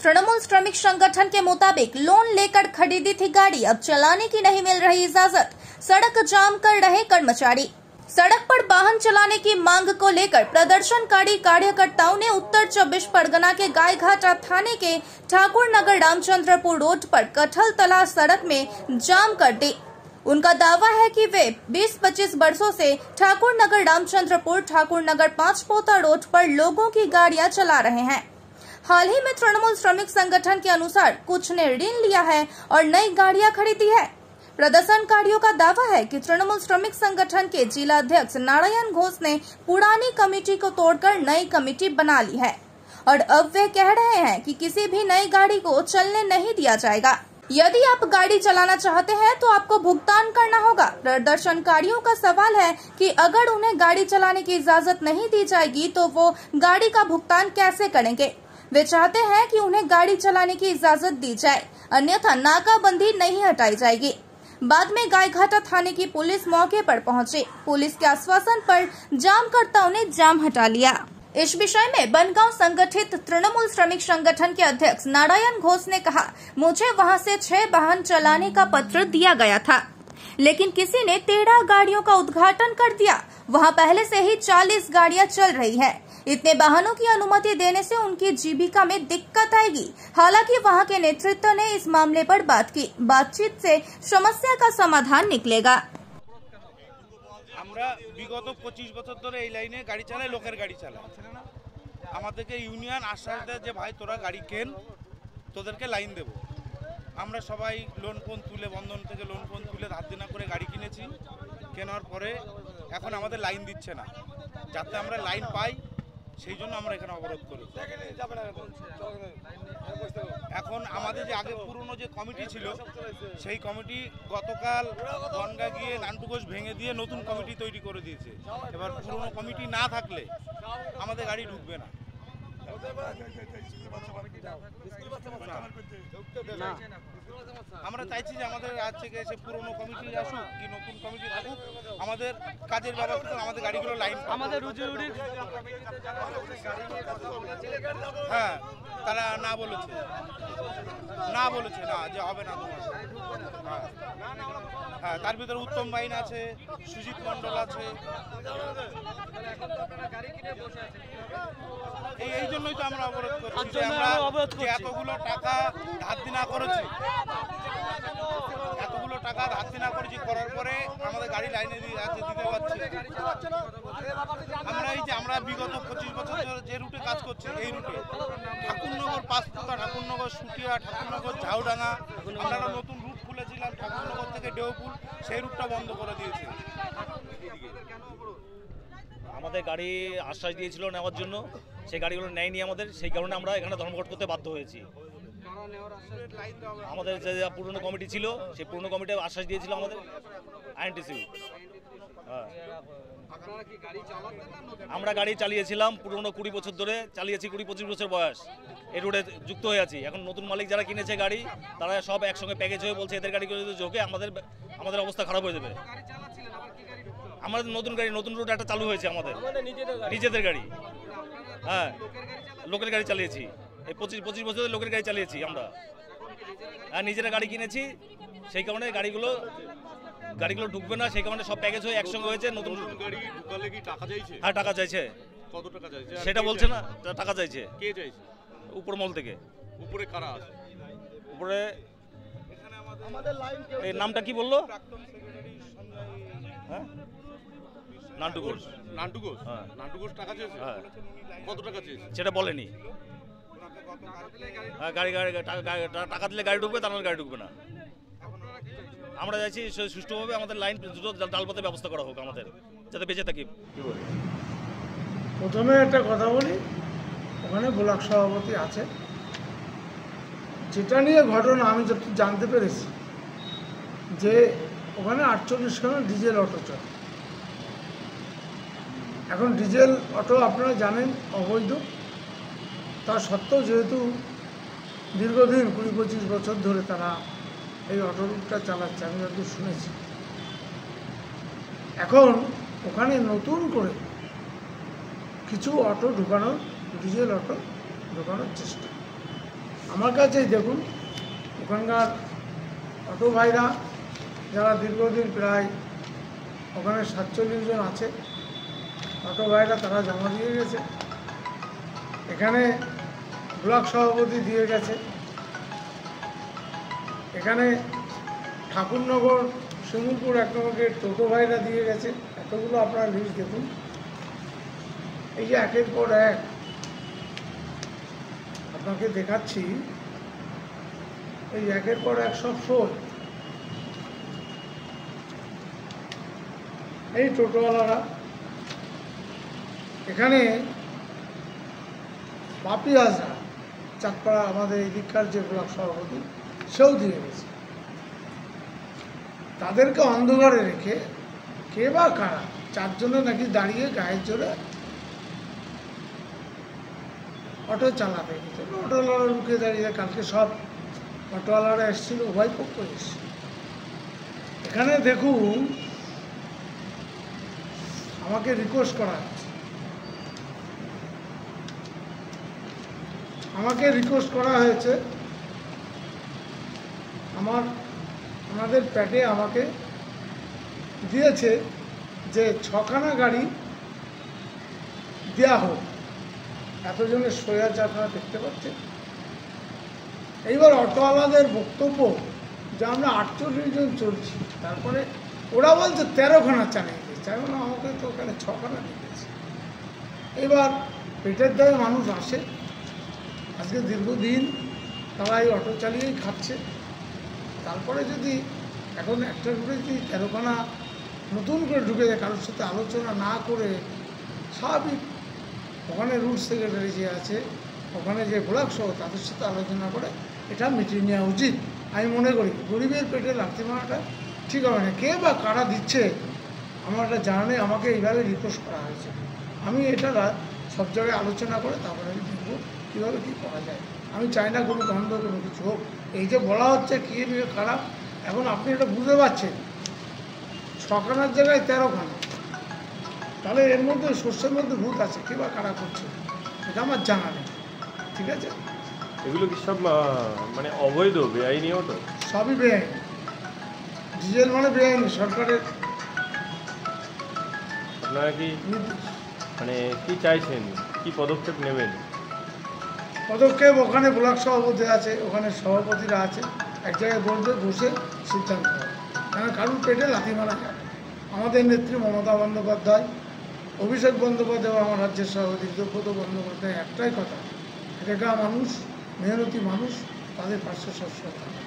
तृणमूल श्रमिक संगठन के मुताबिक लोन लेकर खरीदी थी गाड़ी, अब चलाने की नहीं मिल रही इजाजत। सड़क जाम कर रहे कर्मचारी। सड़क पर वाहन चलाने की मांग को लेकर प्रदर्शनकारी कार्यकर्ताओं ने उत्तर 24 परगना के गायघाटा थाने के ठाकुर नगर रामचंद्रपुर रोड पर कटहल तला सड़क में जाम कर दी। उनका दावा है कि वे 20-25 वर्षों से ठाकुर नगर रामचंद्रपुर ठाकुर नगर 5 पोता रोड पर लोगों की गाड़ियां चला रहे हैं। हाल ही में तृणमूल श्रमिक संगठन के अनुसार कुछ ने ऋण लिया है और नई गाड़ियां खरीदी है। प्रदर्शनकारियों का दावा है कि तृणमूल श्रमिक संगठन के जिला अध्यक्ष नारायण घोष ने पुरानी कमेटी को तोड़कर नई कमेटी बना ली है और अब वे कह रहे हैं कि किसी भी नई गाड़ी को चलने नहीं दिया जाएगा। यदि आप गाड़ी चलाना चाहते हैं तो आपको भुगतान करना होगा। प्रदर्शनकारियों का सवाल है कि अगर उन्हें गाड़ी चलाने की इजाजत नहीं दी जाएगी तो वो गाड़ी का भुगतान कैसे करेंगे। वे चाहते हैं कि उन्हें गाड़ी चलाने की इजाजत दी जाए, अन्यथा नाकाबंदी नहीं हटाई जाएगी। बाद में गायघाटा थाने की पुलिस मौके पर पहुंची। पुलिस के आश्वासन पर जामकर्ताओं ने जाम हटा लिया। इस विषय में बनगांव संगठित तृणमूल श्रमिक संगठन के अध्यक्ष नारायण घोष ने कहा, मुझे वहां से 6 वाहन चलाने का पत्र दिया गया था, लेकिन किसी ने 13 गाड़ियों का उद्घाटन कर दिया। वहां पहले से ही 40 गाड़ियां चल रही है। इतने वाहनों की अनुमति देने से उनकी जीविका में दिक्कत आएगी। हालांकि वहां के नेतृत्व ने इस मामले पर बात की। बातचीत से समस्या का समाधान निकलेगा। আমরা বিগত 25 বছর ধরে এই লাইনে গাড়ি চালাই, লোকের গাড়ি চালাই। আমাদেরকে ইউনিয়ন আশ্বাস দেয় যে ভাই তোরা গাড়ি কেন, তোদেরকে লাইন দেব। আমরা সবাই লোন ফোন তুলে, বন্ধন থেকে লোন ফোন তুলে ধার দেনা করে গাড়ি কিনেছি। কেনার পরে এখন আমাদের লাইন দিচ্ছে না। যাতে আমরা লাইন পাই সেই জন্য আমরা এখানে অবরোধ করি। এখন আমাদের যে আগে পুরনো যে কমিটি ছিল সেই কমিটি গতকাল বনগা গিয়ে নান্টু ঘোষ ভেঙে দিয়ে নতুন কমিটি তৈরি করে দিয়েছে। এবার পুরনো কমিটি না থাকলে আমাদের গাড়ি ঢুকবে না। আমরা চাইছি যে আমাদের রাজ থেকে এসে পুরনো কমিটি আসুক কি নতুন কমিটি থাকুক, আমাদের কাজের ব্যবস্থা, আমাদের গাড়িগুলো লাইন আমাদের রুজি হ্যাঁ তারা না বলেছে না যে হবে না তোমার। হ্যাঁ তার ভিতরে উত্তম বাইন আছে, সুজিত মন্ডল আছে। এই জন্যই তো আমরা অবরোধ করছি। আমরা এতগুলো টাকা ধার দেনা করেছি, করার পরে আমাদের গাড়ি লাইনে দিতে পারছি। আমরা বিগত 25 বছর যে রুটে কাজ করছি, এই রুটে ঠাকুরনগর 5 পোতা, ঠাকুরনগর সুটিয়া, ঠাকুরনগর ঝাউডাঙ্গা, আমরা নতুন রুট খুলেছিলাম ঠাকুরনগর থেকে ডেউপুল, সেই রুটটা বন্ধ করে দিয়েছি। আমাদের গাড়ি আশ্বাস দিয়েছিল নেওয়ার জন্য, সেই গাড়িগুলো নেয়নি আমাদের, সেই কারণে আমরা এখানে ধর্মঘট করতে বাধ্য হয়েছি। আমাদের যে পুরনো কমিটি ছিল সেই পুরনো কমিটি আশ্বাস দিয়েছিল আমাদের আইএনটিসি। আমরা গাড়ি চালিয়েছিলাম পুরনো 20 বছর ধরে চালিয়েছি, 20-25 বছর বয়স এই রোডে যুক্ত হয়ে আছি। এখন নতুন মালিক যারা কিনেছে গাড়ি তারা সব একসঙ্গে প্যাকেজ হয়ে বলছে এদের গাড়ি যদি ঝোঁকে আমাদের অবস্থা খারাপ হয়ে যাবে। আমাদের নতুন গাড়ি, নতুন রুট একটা চালু হয়েছে আমাদের নিজেদের গাড়ি। হ্যাঁ লোকের গাড়ি চালিয়েছি, এই 25 বছর লোকের গাড়ি চালিয়েছি আমরা। হ্যাঁ নিজেরা গাড়ি কিনেছি, সেই কারণে গাড়িগুলো ঢুকবে না, সেই কারণে সব প্যাকেজ হয়ে একসঙ্গে হয়েছে। নতুন গাড়ি ঢুকালে কি টাকা চাইছে? হ্যাঁ টাকা চাইছে। কত টাকা চাইছে সেটা বলছে না, টাকা চাইছে। কে চাইছে? উপর মহল থেকে। উপরে কারা আছে? উপরে এই নামটা কি বললো? হ্যাঁ নান্টু ঘোষ। নান্টু ঘোষ? হ্যাঁ নান্টু ঘোষ টাকা চেয়েছে। হ্যাঁ কত টাকা চেয়েছে সেটা বলেনি। হ্যাঁ টাকা দিলে গাড়ি ঢুকবে, তার গাড়ি ঢুকবে না। আমরা চাইছি সুষ্ঠুভাবে আমাদের লাইন দুটো ডালপাতের ব্যবস্থা করা হোক আমাদের, যাতে বেঁচে থাকি। প্রথমে একটা কথা বলি, ওখানে ব্লক সভাপতি আছে, যেটা নিয়ে ঘটনা আমি যত জানতে পেরেছি যে ওখানে 48খানা ডিজেল অটো চলে। এখন ডিজেল অটো আপনারা জানেন অবৈধ, তা সত্ত্বেও যেহেতু দীর্ঘদিন 20-25 বছর ধরে তারা এই অটো রুটটা চালাচ্ছে, আমি যত শুনেছি। এখন ওখানে নতুন করে কিছু অটো ঢুকানোর, ডিজেল অটো ঢোকানোর চেষ্টা। আমার কাছেই দেখুন, ওখানকার অটো ভাইরা যারা দীর্ঘদিন প্রায় ওখানে 47 জন আছে অটো ভাইরা, তারা জমা দিয়ে গেছে। এখানে ব্লক সভাপতি দিয়ে গেছে। এখানে ঠাকুরনগর শিমুলপুর 1 নম্বরের টোটো ভাইরা দিয়ে গেছে। এতগুলো আপনারা লিস্ট দেখুন। এই যে একের পর এক আপনাকে দেখাচ্ছি, এই একের পর এক সব সই। এই টোটোওয়ালারা এখানে বাপি হাজরা চাঁদপাড়া আমাদের এই দিককার যে ব্লক সভাপতি, সেও দিয়ে গেছে। তাদেরকে অন্ধকারে রেখে কে বা কারা 4 জনে নাকি দাঁড়িয়ে গায়ের জোরে অটো চালাতে গেছে। অটোওয়ালারা রুখে দাঁড়িয়ে, কালকে সব অটোওয়ালারা এসেছিল, উভয় পক্ষ এসছে। এখানে দেখুন, আমাকে রিকোয়েস্ট করা হচ্ছে, হয়েছে আমাদের প্যাডে আমাকে দিয়েছে যে 6খানা গাড়ি দেওয়া হোক। এতজনের সই আছে, আপনারা দেখতে পাচ্ছেন। এইবার অটোওয়ালাদের বক্তব্য যে আমরা 48 জন চলছি, তারপরে ওরা বলছে 13খানা চালিয়ে দিয়েছে। আমি বললাম আমাকে তো ওখানে 6খানা দিয়েছে। এবার পেটের দায়ে মানুষ আসে, আজকে দীর্ঘদিন তারা এই অটো চালিয়েই খাচ্ছে। তারপরে যদি এখন একটা করে যদি 13খানা নতুন করে ঢুকে যায়, কারোর সাথে আলোচনা না করে, স্বাভাবিক ওখানে রুট সেক্রেটারি যে আছে, ওখানে যে ব্লক সহ তাদের সাথে আলোচনা করে এটা মিটিয়ে নেওয়া উচিত। আমি মনে করি গরিবের পেটে লাথি মারাটা ঠিক হবে না। কে বা কারা দিচ্ছে আমার এটা জানা নেই, আমাকে এইভাবে রিকোয়েস্ট করা হয়েছে। আমি এটা সব জায়গায় আলোচনা করে তারপরে আমি দেখবো কীভাবে কী করা যায়। আমি চাই না কোনো দ্বন্দ্ব, কোনো কিছু হোক। এই যে বলা হচ্ছে কে নিয়ে খারাপ, এখন আপনি এটা বুঝতে পারছেন 6খানার জায়গায় 13খানা, তাহলে এর মধ্যে শস্যের মধ্যে ভূত আছে, কে বা কারা করছে এটা আমার জানা নেই। ঠিক আছে, এগুলো কি সব মানে অবৈধ, বেআইনি অটো? সবই বেআইনি। ডিজেল মানে বেআইনি, সরকারের। আপনারা কি মানে কি চাইছেন, কি পদক্ষেপ নেবেন? পদক্ষেপ ওখানে ব্লক সভাপতি আছে, ওখানে সভাপতিরা আছে, এক জায়গায় বসে সিদ্ধান্ত হবে। কারণ কারুর পেটে লাথি মারা যায়। আমাদের নেত্রী মমতা বন্দ্যোপাধ্যায়, অভিষেক বন্দ্যোপাধ্যায়, আমার রাজ্যের সভাপতি দ্রৌপদ বন্দ্যোপাধ্যায় একটাই কথা, এখানকার মানুষ, মেহনতি মানুষ, তাদের পাশে সবসময় থাকে।